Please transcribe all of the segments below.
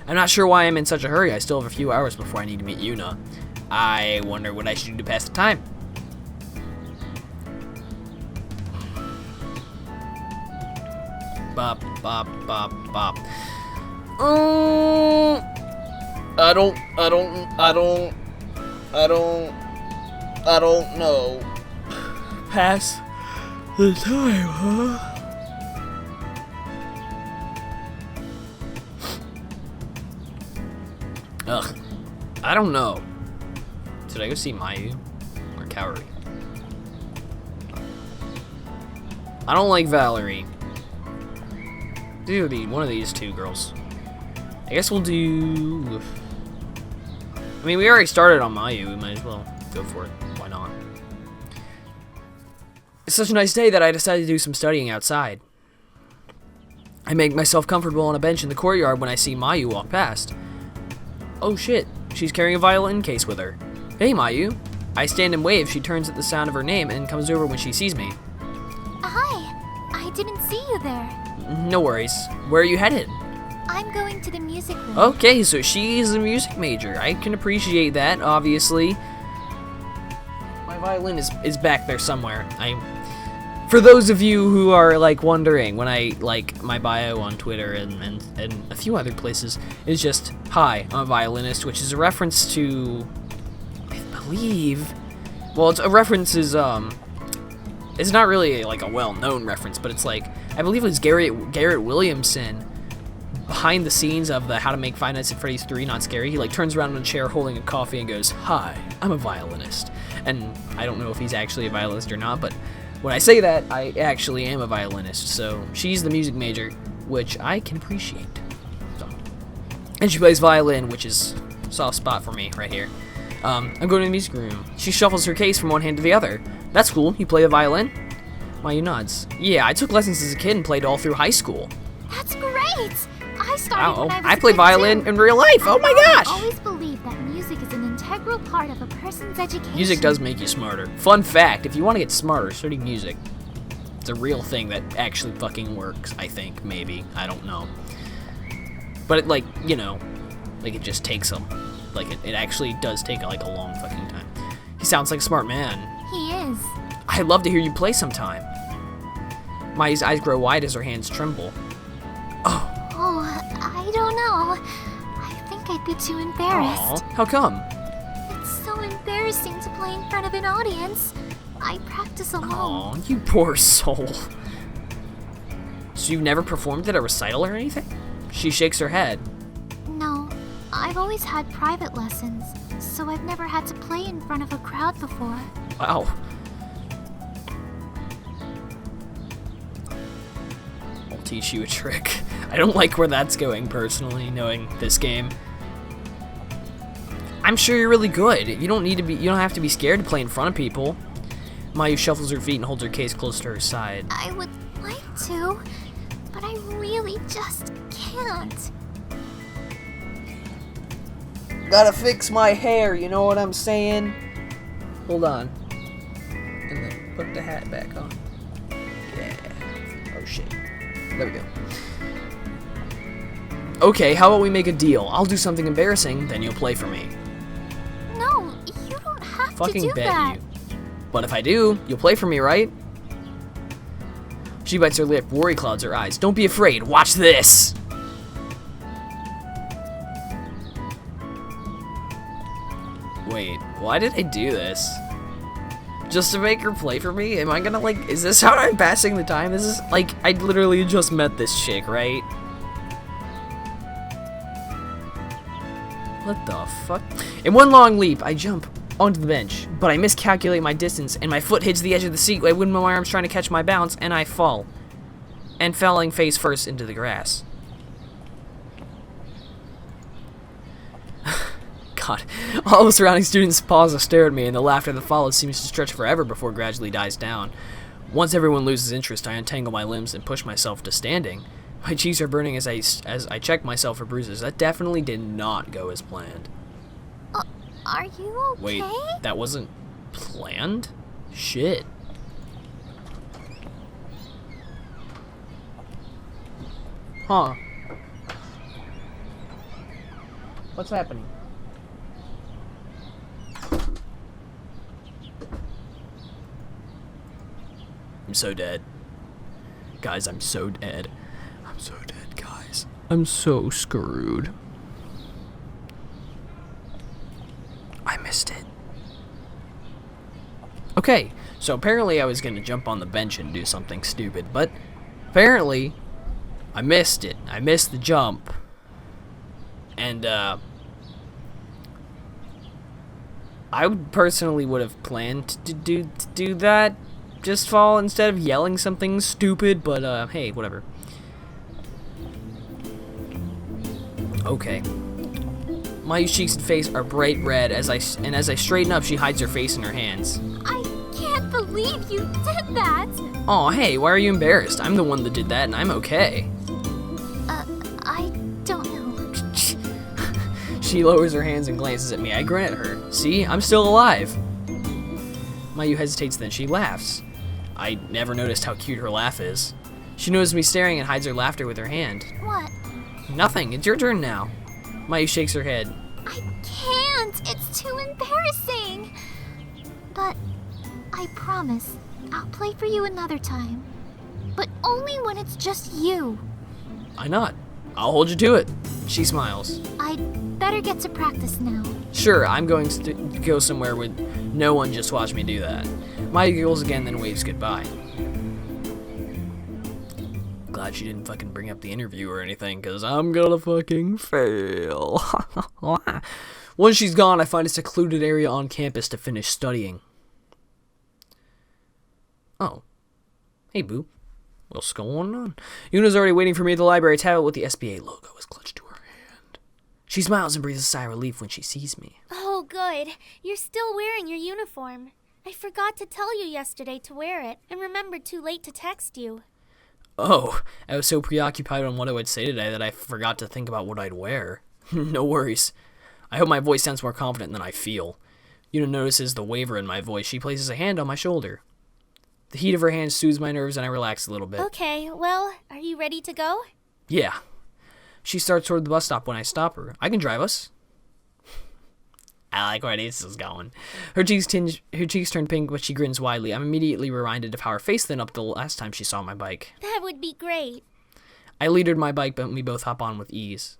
I'm not sure why I'm in such a hurry. I still have a few hours before I need to meet Yuna. I wonder what I should do to pass the time. Bop, bop, bop, bop. I don't know. Pass the time, huh? Ugh. I don't know. Should I go see Mayu or Kaori? I don't like Valerie. Do one of these two girls. I guess we'll do... I mean, we already started on Mayu. We might as well go for it. Why not? It's such a nice day that I decided to do some studying outside. I make myself comfortable on a bench in the courtyard when I see Mayu walk past. Oh shit, she's carrying a violin case with her. Hey Mayu. I stand and wave. She turns at the sound of her name and comes over when she sees me. Hi, I didn't see you there. No worries. Where are you headed? I'm going to the music room. Okay, so she's a music major. I can appreciate that, obviously. My violin is back there somewhere. For those of you who are like wondering, when I like my bio on Twitter and a few other places, it's just, hi, I'm a violinist, which is a reference to, I believe, well, it's a reference is, it's not really like a well-known reference, but it's like, I believe it was Garrett Williamson behind the scenes of the How to Make Five Nights at Freddy's 3 Not Scary. He like turns around in a chair holding a coffee and goes, hi, I'm a violinist. And I don't know if he's actually a violinist or not, but when I say that, I actually am a violinist. So she's the music major, which I can appreciate. So. And she plays violin, which is a soft spot for me right here. I'm going to the music room. She shuffles her case from one hand to the other. That's cool. You play the violin? Mayu nods. Yeah, I took lessons as a kid and played all through high school. That's great! I started when I was played violin in real life. Oh my gosh! I always believed that music is an integral part of a person's education. Music does make you smarter. Fun fact, if you want to get smarter, study music. It's a real thing that actually fucking works, I think, maybe. I don't know. But it, like, you know, like it just takes them. Like, it actually does take, like, a long fucking time. He sounds like a smart man. He is. I'd love to hear you play sometime. Mayu's eyes grow wide as her hands tremble. Oh, I don't know. I think I'd be too embarrassed. Aww. How come? It's so embarrassing to play in front of an audience. I practice alone. Aw, you poor soul. So you've never performed at a recital or anything? She shakes her head. No, I've always had private lessons, so I've never had to play in front of a crowd before. Wow. I'll teach you a trick. I don't like where that's going personally, knowing this game. I'm sure you're really good. You don't have to be scared to play in front of people. Mayu shuffles her feet and holds her case close to her side. I would like to, but I really just can't. Gotta fix my hair, you know what I'm saying? Hold on. And then put the hat back on. Yeah. Oh shit. There we go. Okay, how about we make a deal? I'll do something embarrassing, then you'll play for me. No, you don't have Fucking to do bet that. you. But if I do, you'll play for me, right? She bites her lip. Worry clouds her eyes. Don't be afraid. Watch this. Wait, why did I do this? Just to make her play for me? Am I gonna, like, is this how I'm passing the time? This is, like, I literally just met this chick, right? What the fuck? In one long leap, I jump onto the bench, but I miscalculate my distance, and my foot hits the edge of the seat. I wouldn't know my arms trying to catch my balance, and I fall. And falling face first into the grass. God. All the surrounding students pause to stare at me, and the laughter that follows seems to stretch forever before it gradually dies down. Once everyone loses interest, I untangle my limbs and push myself to standing. My cheeks are burning as I check myself for bruises. That definitely did not go as planned. Are you okay? Wait, that wasn't planned? Shit. Huh. What's happening? I'm so dead. Guys, I'm so dead. I'm so dead, guys. I'm so screwed. I missed it. Okay, so apparently I was gonna jump on the bench and do something stupid, but apparently I missed it. I missed the jump. And, I personally would have planned to do that. Just fall instead of yelling something stupid, but, hey, whatever. Okay. Mayu's cheeks and face are bright red as I straighten up, she hides her face in her hands. I can't believe you did that! Aw, hey, why are you embarrassed? I'm the one that did that, and I'm okay. I don't know. She lowers her hands and glances at me. I grin at her. See, I'm still alive. Mayu hesitates, then she laughs. I never noticed how cute her laugh is. She notices me staring and hides her laughter with her hand. What? Nothing, it's your turn now. Mayu shakes her head. I can't! It's too embarrassing! But I promise, I'll play for you another time. But only when it's just you. I nod. I'll hold you to it. She smiles. I'd better get to practice now. Sure, I'm going to go somewhere with no one just watch me do that. Mayu giggles again, then waves goodbye. Glad she didn't fucking bring up the interview or anything, because I'm gonna fucking fail. Once she's gone, I find a secluded area on campus to finish studying. Oh. Hey, boo. What's going on? Yuna's already waiting for me at the library. Tablet with the SBA logo is clutched to her hand. She smiles and breathes a sigh of relief when she sees me. Oh, good. You're still wearing your uniform. I forgot to tell you yesterday to wear it, and remembered too late to text you. Oh, I was so preoccupied on what I would say today that I forgot to think about what I'd wear. No worries. I hope my voice sounds more confident than I feel. Yuna notices the waver in my voice. She places a hand on my shoulder. The heat of her hand soothes my nerves and I relax a little bit. Okay, well, are you ready to go? Yeah. She starts toward the bus stop when I stop her. I can drive us. I like where this is going. Her cheeks turn pink, but she grins widely. I'm immediately reminded of how her face lit up the last time she saw my bike. That would be great. I lead her to my bike, but we both hop on with ease.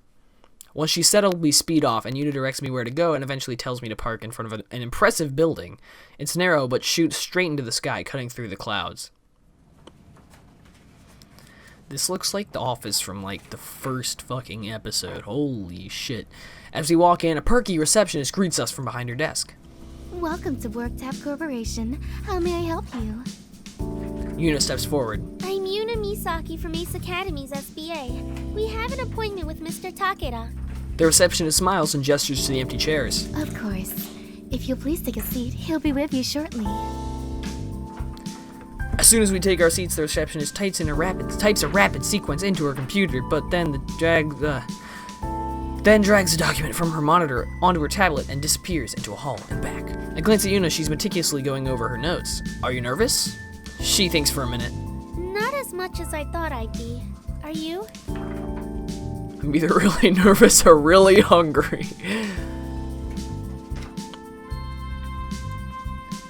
Once she's settled, we speed off, and Yuna directs me where to go and eventually tells me to park in front of an impressive building. It's narrow, but shoots straight into the sky, cutting through the clouds. This looks like the office from, like, the first fucking episode. Holy shit. As we walk in, a perky receptionist greets us from behind her desk. Welcome to WorkTap Corporation. How may I help you? Yuna steps forward. I'm Yuna Misaki from Ace Academy's SBA. We have an appointment with Mr. Takeda. The receptionist smiles and gestures to the empty chairs. Of course. If you'll please take a seat, he'll be with you shortly. As soon as we take our seats, the receptionist types a rapid sequence into her computer, but then drags the document from her monitor onto her tablet and disappears into a hall and back. I glance at Yuna. She's meticulously going over her notes. Are you nervous? She thinks for a minute. Not as much as I thought I'd be. Are you? I'm either really nervous or really hungry.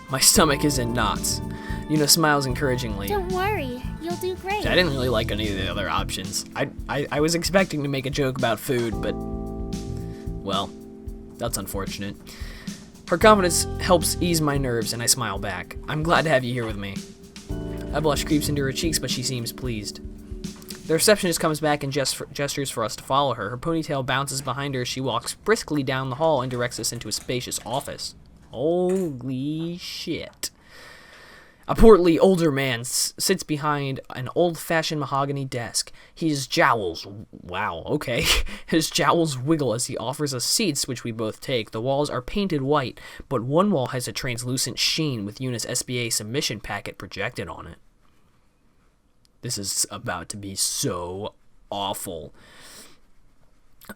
My stomach is in knots. Yuna smiles encouragingly. Don't worry, you'll do great. I didn't really like any of the other options. I was expecting to make a joke about food, but, well, that's unfortunate. Her confidence helps ease my nerves, and I smile back. I'm glad to have you here with me. A blush creeps into her cheeks, but she seems pleased. The receptionist comes back and gestures for us to follow her. Her ponytail bounces behind her as she walks briskly down the hall and directs us into a spacious office. Holy shit. A portly older man sits behind an old-fashioned mahogany desk. His jowls, wow, okay. His jowls wiggle as he offers us seats, which we both take. The walls are painted white, but one wall has a translucent sheen with Yuna's SBA submission packet projected on it. This is about to be so awful.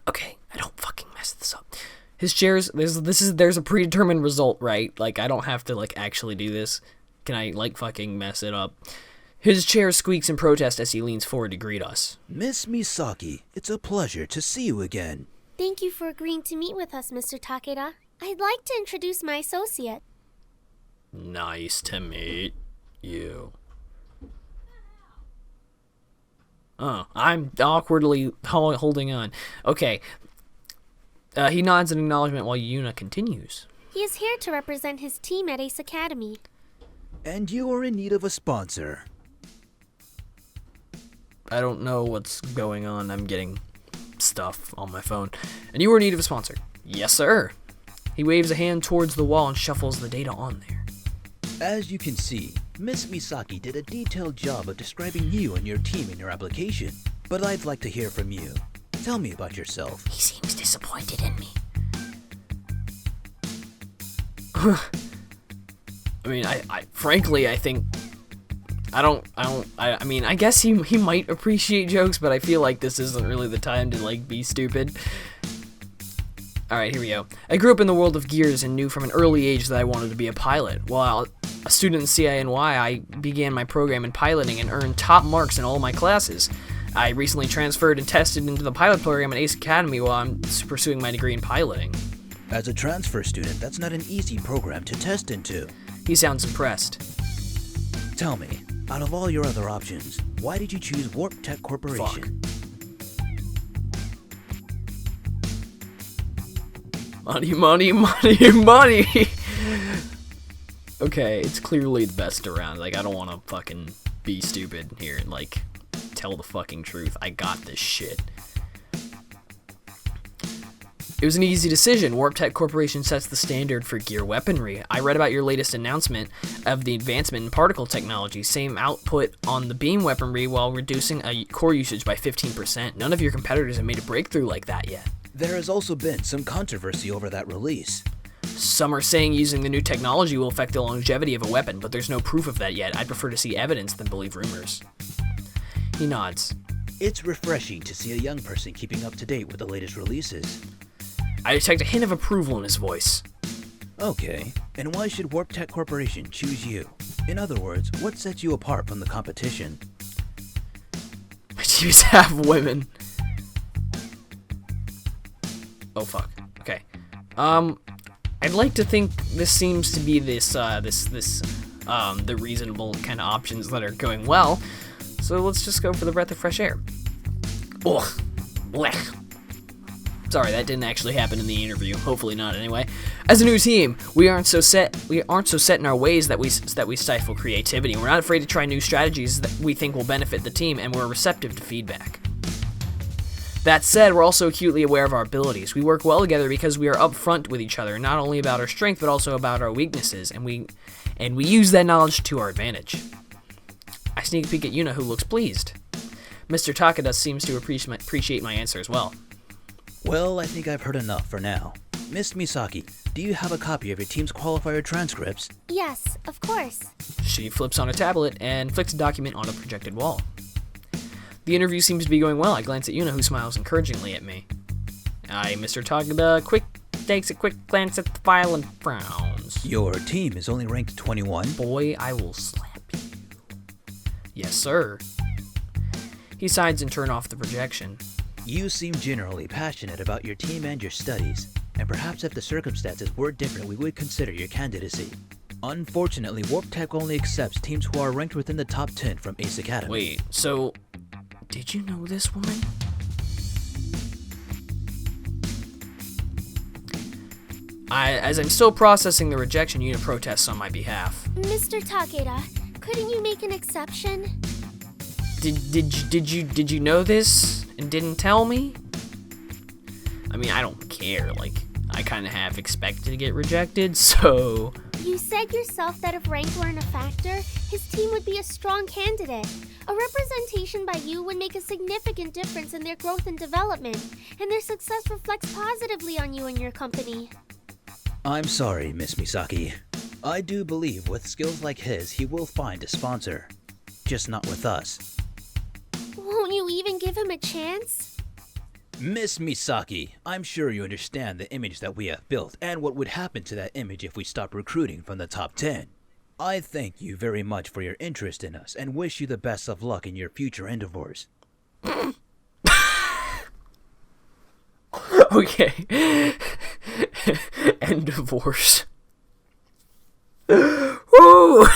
Okay, I don't fucking mess this up. His chairs, there's a predetermined result, right? Like, I don't have to, like, actually do this. Can I, like, fucking mess it up? His chair squeaks in protest as he leans forward to greet us. Miss Misaki, it's a pleasure to see you again. Thank you for agreeing to meet with us, Mr. Takeda. I'd like to introduce my associate. Nice to meet you. Oh, I'm awkwardly holding on. Okay. He nods in acknowledgement while Yuna continues. He is here to represent his team at Ace Academy. And you are in need of a sponsor. I don't know what's going on. I'm getting stuff on my phone. And you are in need of a sponsor. Yes, sir. He waves a hand towards the wall and shuffles the data on there. As you can see, Miss Misaki did a detailed job of describing you and your team in your application. But I'd like to hear from you. Tell me about yourself. He seems disappointed in me. I mean, I frankly, I think, I mean, I guess he might appreciate jokes, but I feel like this isn't really the time to, like, be stupid. Alright, here we go. I grew up in the world of gears and knew from an early age that I wanted to be a pilot. While a student in CINY, I began my program in piloting and earned top marks in all my classes. I recently transferred and tested into the pilot program at Ace Academy while I'm pursuing my degree in piloting. As a transfer student, that's not an easy program to test into. He sounds impressed. Tell me, out of all your other options, why did you choose Warp Tech Corporation? Money, money, money, money! Okay, it's clearly the best around. Like, I don't want to fucking be stupid here and, like, tell the fucking truth. I got this shit. It was an easy decision. Warp Tech Corporation sets the standard for gear weaponry. I read about your latest announcement of the advancement in particle technology. Same output on the beam weaponry while reducing core usage by 15%. None of your competitors have made a breakthrough like that yet. There has also been some controversy over that release. Some are saying using the new technology will affect the longevity of a weapon, but there's no proof of that yet. I'd prefer to see evidence than believe rumors. He nods. It's refreshing to see a young person keeping up to date with the latest releases. I detect a hint of approval in his voice. Okay, and why should Warp Tech Corporation choose you? In other words, what sets you apart from the competition? My teams have women. Oh fuck. Okay. I'd like to think this seems to be the reasonable kind of options that are going well. So let's just go for the breath of fresh air. Ugh. Blech. Sorry, that didn't actually happen in the interview. Hopefully not, anyway. As a new team, we aren't so set in our ways that we stifle creativity. We're not afraid to try new strategies that we think will benefit the team, and we're receptive to feedback. That said, we're also acutely aware of our abilities. We work well together because we are upfront with each other, not only about our strength but also about our weaknesses, and we use that knowledge to our advantage. I sneak a peek at Yuna, who looks pleased. Mr. Takeda seems to appreciate my answer as well. Well, I think I've heard enough for now. Miss Misaki, do you have a copy of your team's qualifier transcripts? Yes, of course. She flips on a tablet and flicks a document on a projected wall. The interview seems to be going well. I glance at Yuna, who smiles encouragingly at me. Mr. Takeda takes a quick glance at the file and frowns. Your team is only ranked 21. Boy, I will slap you. Yes, sir. He sighs and turns off the projection. You seem generally passionate about your team and your studies, and perhaps if the circumstances were different, we would consider your candidacy. Unfortunately, Warp Tech only accepts teams who are ranked within the top 10 from Ace Academy. Wait, so did you know this woman? As I'm still processing the rejection, Yuna protests on my behalf. Mr. Takeda, couldn't you make an exception? Did you know this and didn't tell me? I mean, I don't care. Like, I kind of have expected to get rejected, so. You said yourself that if rank weren't a factor, his team would be a strong candidate. A representation by you would make a significant difference in their growth and development, and their success reflects positively on you and your company. I'm sorry, Miss Misaki. I do believe with skills like his, he will find a sponsor. Just not with us. Won't you even give him a chance? Miss Misaki, I'm sure you understand the image that we have built and what would happen to that image if we stop recruiting from the top 10. I thank you very much for your interest in us and wish you the best of luck in your future endeavors. Okay. And divorce. Ooh,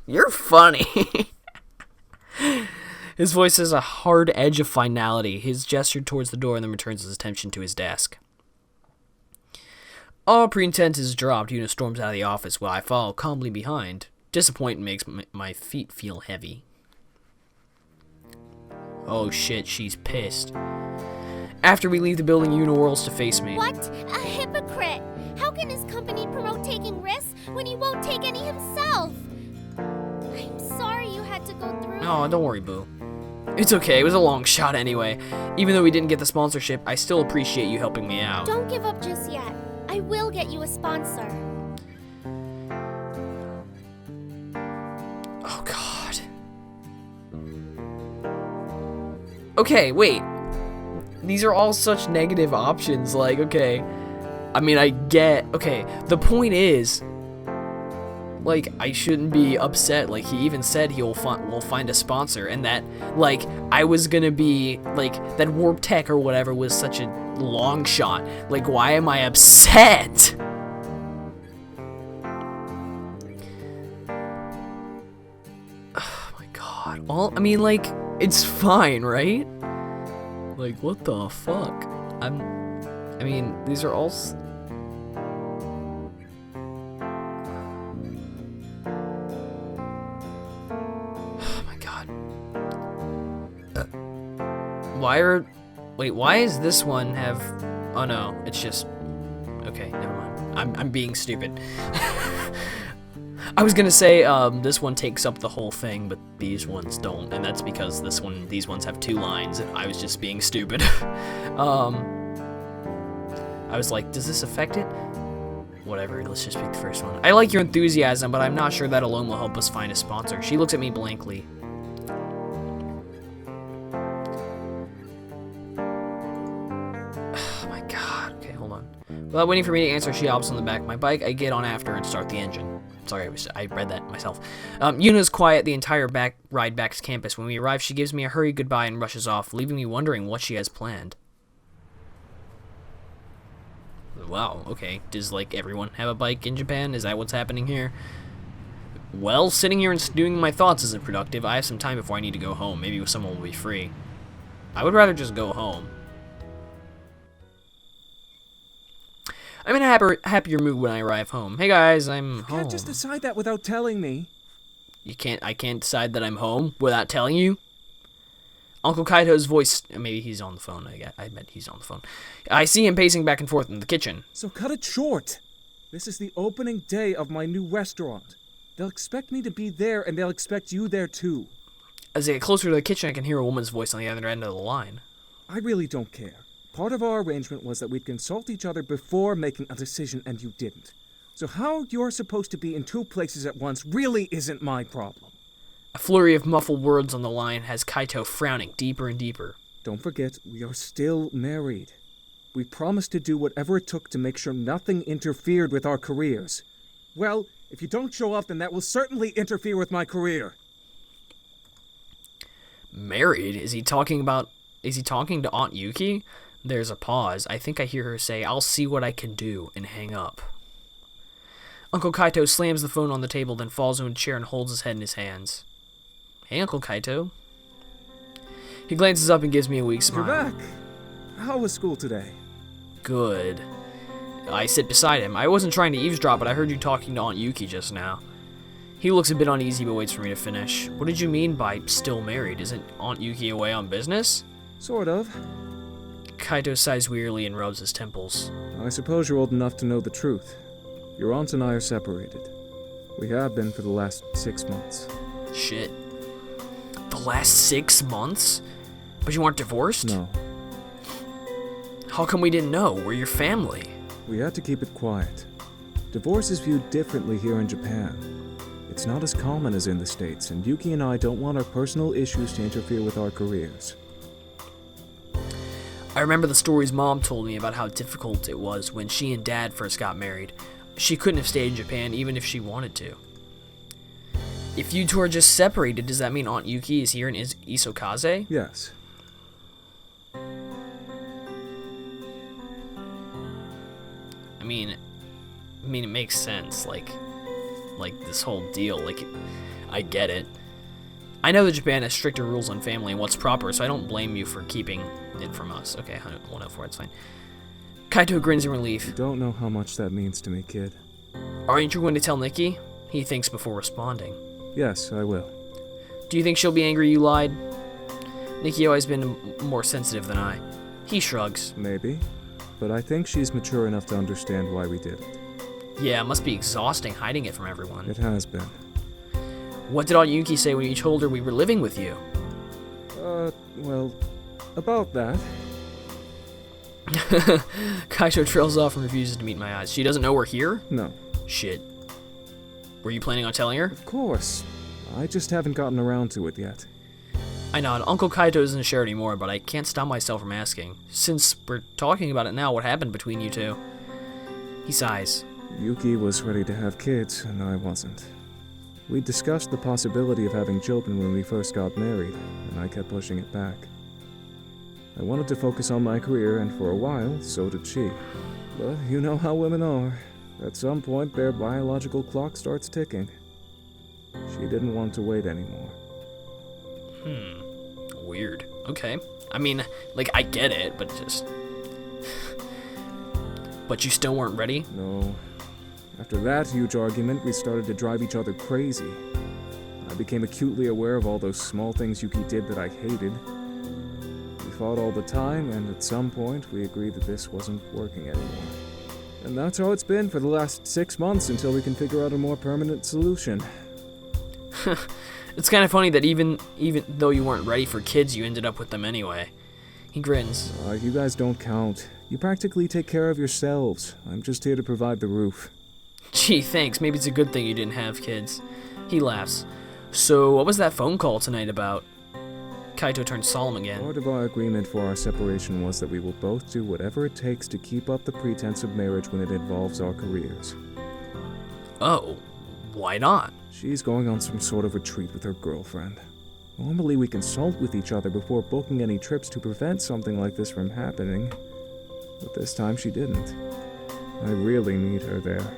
you're funny. His voice has a hard edge of finality. His gesture towards the door and then returns his attention to his desk. All pretense is dropped. Yuna storms out of the office while I follow calmly behind. Disappointment makes my feet feel heavy. Oh shit, she's pissed. After we leave the building, Yuna whirls to face me. What? A hypocrite! How can his company promote taking risks when he won't take any himself? I'm sorry you had to go through Oh, that. don't worry, boo. It's okay, it was a long shot anyway. Even though we didn't get the sponsorship, I still appreciate you helping me out. Don't give up just yet. I will get you a sponsor. Oh, God. Okay, wait. These are all such negative options. Like, okay. I mean, I get... Okay, the point is... Like, I shouldn't be upset. Like, he even said we'll find a sponsor. And that, like, I was gonna be... Like, that Warp Tech or whatever was such a long shot. Like, why am I upset? Oh, my God. Well, I mean, like, it's fine, right? Like, what the fuck? I mean, these are all... Oh my God. Why is this one have... Oh no, it's just... Okay, never mind. I'm being stupid. I was gonna say, this one takes up the whole thing, but these ones don't, and that's because these ones have 2 lines, and I was just being stupid. I was like, does this affect it? Whatever, let's just pick the first one. I like your enthusiasm, but I'm not sure that alone will help us find a sponsor. She looks at me blankly. Oh my God. Okay, hold on. Without waiting for me to answer, she hops on the back of my bike. I get on after and start the engine. Sorry, I read that myself. Yuna's quiet the entire ride back to campus. When we arrive, she gives me a hurried goodbye and rushes off, leaving me wondering what she has planned. Wow, okay. Does, like, everyone have a bike in Japan? Is that what's happening here? Well, sitting here and stewing my thoughts isn't productive. I have some time before I need to go home. Maybe someone will be free. I would rather just go home. I'm in a happier mood when I arrive home. Hey guys, I'm home. You can't just decide that without telling me. I can't decide that I'm home without telling you? Uncle Kaito's voice, maybe he's on the phone. I bet he's on the phone. I see him pacing back and forth in the kitchen. So cut it short. This is the opening day of my new restaurant. They'll expect me to be there, and they'll expect you there too. As I get closer to the kitchen, I can hear a woman's voice on the other end of the line. I really don't care. Part of our arrangement was that we'd consult each other before making a decision, and you didn't. So how you're supposed to be in 2 places at once really isn't my problem. A flurry of muffled words on the line has Kaito frowning deeper and deeper. Don't forget, we are still married. We promised to do whatever it took to make sure nothing interfered with our careers. Well, if you don't show up, then that will certainly interfere with my career. Married? Is he talking to Aunt Yuki? There's a pause. I think I hear her say, "I'll see what I can do," and hang up. Uncle Kaito slams the phone on the table, then falls into a chair and holds his head in his hands. Hey, Uncle Kaito. He glances up and gives me a weak smile. You're back. How was school today? Good. I sit beside him. I wasn't trying to eavesdrop, but I heard you talking to Aunt Yuki just now. He looks a bit uneasy, but waits for me to finish. What did you mean by still married? Isn't Aunt Yuki away on business? Sort of. Kaito sighs wearily and rubs his temples. I suppose you're old enough to know the truth. Your aunt and I are separated. We have been for the last 6 months. Shit. The last 6 months? But you aren't divorced? No. How come we didn't know? We're your family. We had to keep it quiet. Divorce is viewed differently here in Japan. It's not as common as in the States, and Yuki and I don't want our personal issues to interfere with our careers. I remember the stories Mom told me about how difficult it was when she and Dad first got married. She couldn't have stayed in Japan even if she wanted to. If you two are just separated, does that mean Aunt Yuki is here in Isokaze? Yes. I mean, it makes sense, like this whole deal, like, I get it. I know that Japan has stricter rules on family and what's proper, so I don't blame you for keeping it from us. Okay, 104, it's fine. Kaito grins in relief. You don't know how much that means to me, kid. Aren't you going to tell Nikki? He thinks before responding. Yes, I will. Do you think she'll be angry you lied? Nikki always been more sensitive than I. He shrugs. Maybe. But I think she's mature enough to understand why we did it. Yeah, it must be exhausting hiding it from everyone. It has been. What did Aunt Yuki say when you told her we were living with you? Well, about that. Kaito trails off and refuses to meet my eyes. She doesn't know we're here? No. Shit. Were you planning on telling her? Of course. I just haven't gotten around to it yet. I nod. Uncle Kaito isn't sure anymore, but I can't stop myself from asking. Since we're talking about it now, what happened between you two? He sighs. Yuki was ready to have kids, and I wasn't. We discussed the possibility of having children when we first got married, and I kept pushing it back. I wanted to focus on my career, and for a while, so did she. But you know how women are. At some point, their biological clock starts ticking. She didn't want to wait anymore. Weird. Okay. I mean, like, I get it, but just... But you still weren't ready? No. After that huge argument, we started to drive each other crazy. I became acutely aware of all those small things Yuki did that I hated. We fought all the time, and at some point, we agreed that this wasn't working anymore. And that's how it's been for the last 6 months until we can figure out a more permanent solution. It's kind of funny that even though you weren't ready for kids, you ended up with them anyway. He grins. You guys don't count. You practically take care of yourselves. I'm just here to provide the roof. Gee, thanks. Maybe it's a good thing you didn't have kids. He laughs. So, what was that phone call tonight about? Kaito turns solemn again. Part of our agreement for our separation was that we will both do whatever it takes to keep up the pretense of marriage when it involves our careers. Oh, why not? She's going on some sort of retreat with her girlfriend. Normally we consult with each other before booking any trips to prevent something like this from happening. But this time she didn't. I really need her there.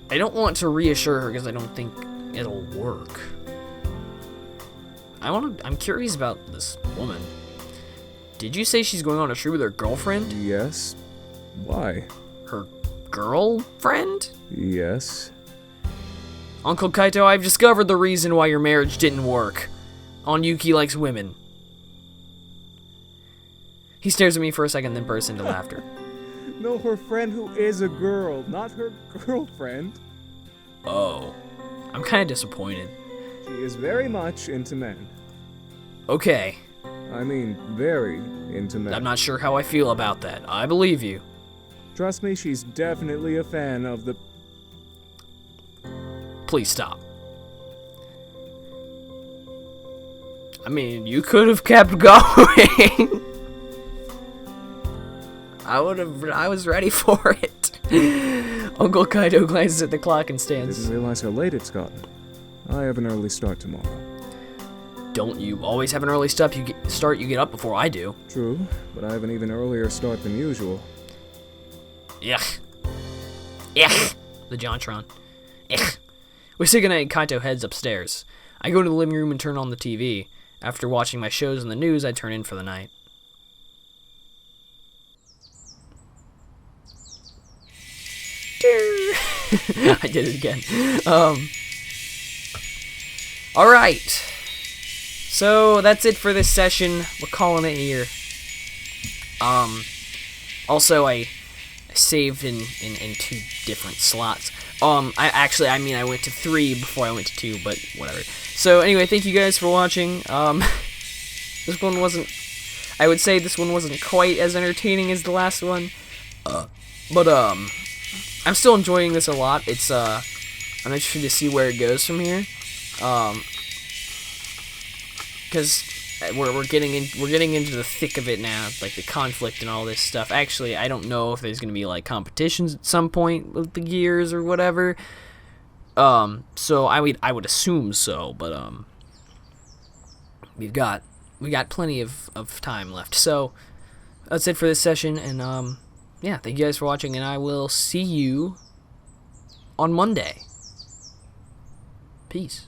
I don't want to reassure her because I don't think it'll work. I'm curious about this woman. Did you say she's going on a trip with her girlfriend? Yes. Why? Her girlfriend? Yes. Uncle Kaito, I've discovered the reason why your marriage didn't work. Aunt Yuki likes women. He stares at me for a second, then bursts into laughter. No, her friend who is a girl, not her girlfriend. Oh. I'm kind of disappointed. She is very much into men. Okay. I mean, very into men. I'm not sure how I feel about that. I believe you. Trust me, she's definitely a fan of the... Please stop. I mean, you could have kept going. I was ready for it. Uncle Kaito glances at the clock and stands. Didn't realize how late it's gotten. I have an early start tomorrow. Don't you always have an early start? You get up before I do. True, but I have an even earlier start than usual. Yuck. Yuck. The Jontron. Yuck. We say goodnight and Kaito heads upstairs. I go to the living room and turn on the TV. After watching my shows and the news, I turn in for the night. I did it again. Alright. So, that's it for this session. We're calling it here. Also, I saved in 2 different slots. I went to 3 before I went to 2, but whatever. So, anyway, thank you guys for watching. This one wasn't... I would say this one wasn't quite as entertaining as the last one. But, I'm still enjoying this a lot. It's, I'm interested to see where it goes from here. Because we're getting into the thick of it now, like the conflict and all this stuff. Actually, I don't know if there's gonna be like competitions at some point with the gears or whatever. So I would assume so, but we got plenty of time left. So that's it for this session, and yeah, thank you guys for watching, and I will see you on Monday. Peace.